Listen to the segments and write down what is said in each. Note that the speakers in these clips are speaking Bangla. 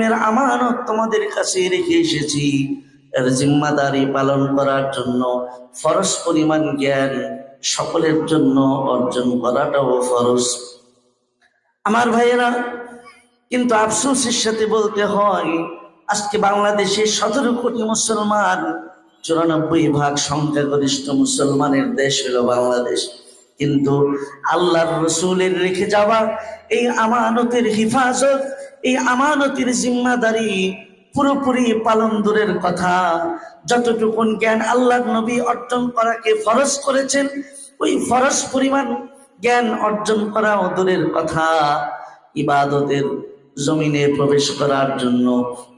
আমানত তোমাদের কাছে রেখে এসেছি, এর জিম্মাদারি পালন করার জন্য ফরজ পরিমাণ জ্ঞান সকলের জন্য অর্জন করাটাও ফরজ। আমার ভাইয়েরা, কিন্তু আফসোসের সাথে বলতে হয়, আজকে বাংলাদেশে 17 কোটি মুসলমান, 94% সংখ্যাগরিষ্ঠ মুসলমানের দেশ হলো বাংলাদেশ। কিন্তু আল্লাহর রসুলের রেখে যাওয়া এই আমানতের হিফাজত, এই আমানতের জিম্মাদারি পুরোপুরি পালন দূরের কথা, যতটুকু জ্ঞান আল্লাহর নবী অর্জন করাকে ফরজ করেছেন, ওই ফরজ পরিমাণ জ্ঞান অর্জন করাও দূরের কথা। ইবাদতের জমিনে প্রবেশ করার জন্য,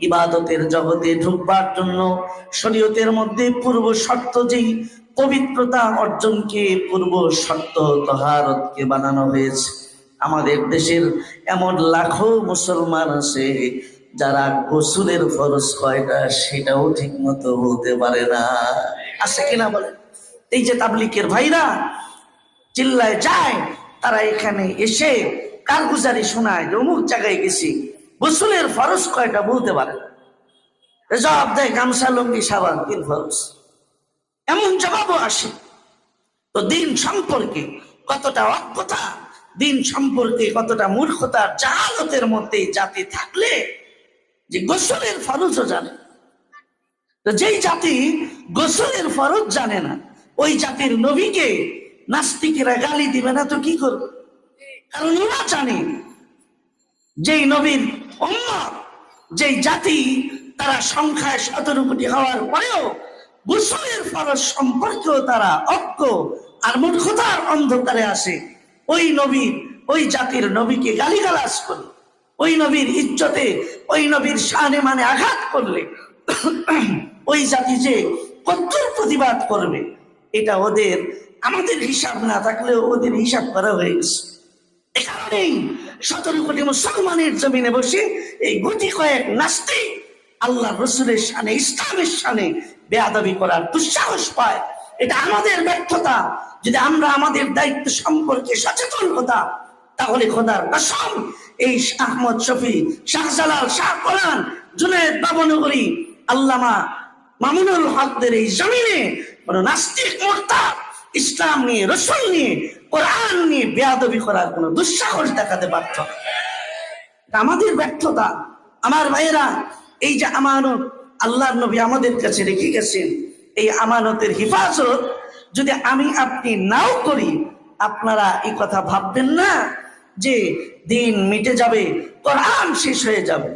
ইবাদতের জগতে ঢুকবার জন্য শরীয়তের মধ্যে পূর্ব শর্ত যেই পবিত্রতা অর্জনকে পূর্ব শর্ত তহারতকে বানানো হয়েছে। আমাদের দেশের এমন লাখো মুসলমান আছে যারা গোসলের ফরজ কয়টা সেটাও ঠিক মতো বলতে পারে না। আছে কিনা বলেন? এই যে তাবলিগের ভাইরা চিল্লায় যায়, তারা এখানে এসে কারগুজারি শোনায় যে অমুক জায়গায় গেছি, গোসলের ফরজ কয়টা বলতে পারে না। জবাব দেয় গামছা লুঙ্গি সাবান 3 ফরজ, এমন জবাবও আসে। তো দিন সম্পর্কে কতটা অজ্ঞতা, দিন সম্পর্কে কতটা মূর্খতার জাহালতের মধ্যে জাতি থাকলে যে গোসলের ফরজও জানে। তো যেই জাতি গোসলের ফরজ জানে না, ওই জাতির নবীকে নাস্তিকেরা গালি দিবে না তো কি করবে? কারণ ওরা জানে যেই নবীর উম্মত, যেই জাতি, তারা সংখ্যায় 17 কোটি হওয়ার পরেও গোসলের ফরজ সম্পর্কেও তারা অজ্ঞ আর মূর্খতার অন্ধকারে আসে। ওই নবীর, ওই জাতির নবীকে গালিগালাজ করলে, ওই নবীর ইজ্জতে, ওই নবীর শানে মানে আঘাত করলে ওই জাতি যে কঠোর প্রতিবাদ করবে, এটা ওদের, আমাদের হিসাব না থাকলেও ওদের হিসাব করা হয়ে গেছে। এ কারণেই 17 কোটি মুসলমানের জমিনে বসে এই গুটি কয়েক নাস্তিক আল্লাহ রসুলের শানে, ইসলামের শানে বেয়াদবি করার দুঃসাহস পায়। এটা আমাদের ব্যর্থতা। যদি আমরা আমাদের দায়িত্ব সম্পর্কে সচেতন হতাম, তাহলে খোদার কসম এই আহমদ শফি, শাহজালাল, শাহ কোরআন, জুনায়েদ বাবনগরী, আল্লামা মামুনুল হকদের এই জমিনে কোন নাস্তিক মুরতাদ ইসলাম নিয়ে, রসুল নিয়ে, কোরআন নিয়ে বেয়াদবি করার কোন দুঃসাহস দেখাতে পারত না। আমাদের ব্যর্থতা। আমার ভাইয়েরা, এই যে আমানত আল্লাহর নবী আমাদের কাছে রেখে গেছেন, এই আমানতের হিফাজত যদি আমি আপনি নাও করি, আপনারা এই কথা ভাববেন না যে দিন মিটে যাবে, কোরআন শেষ হয়ে যাবে।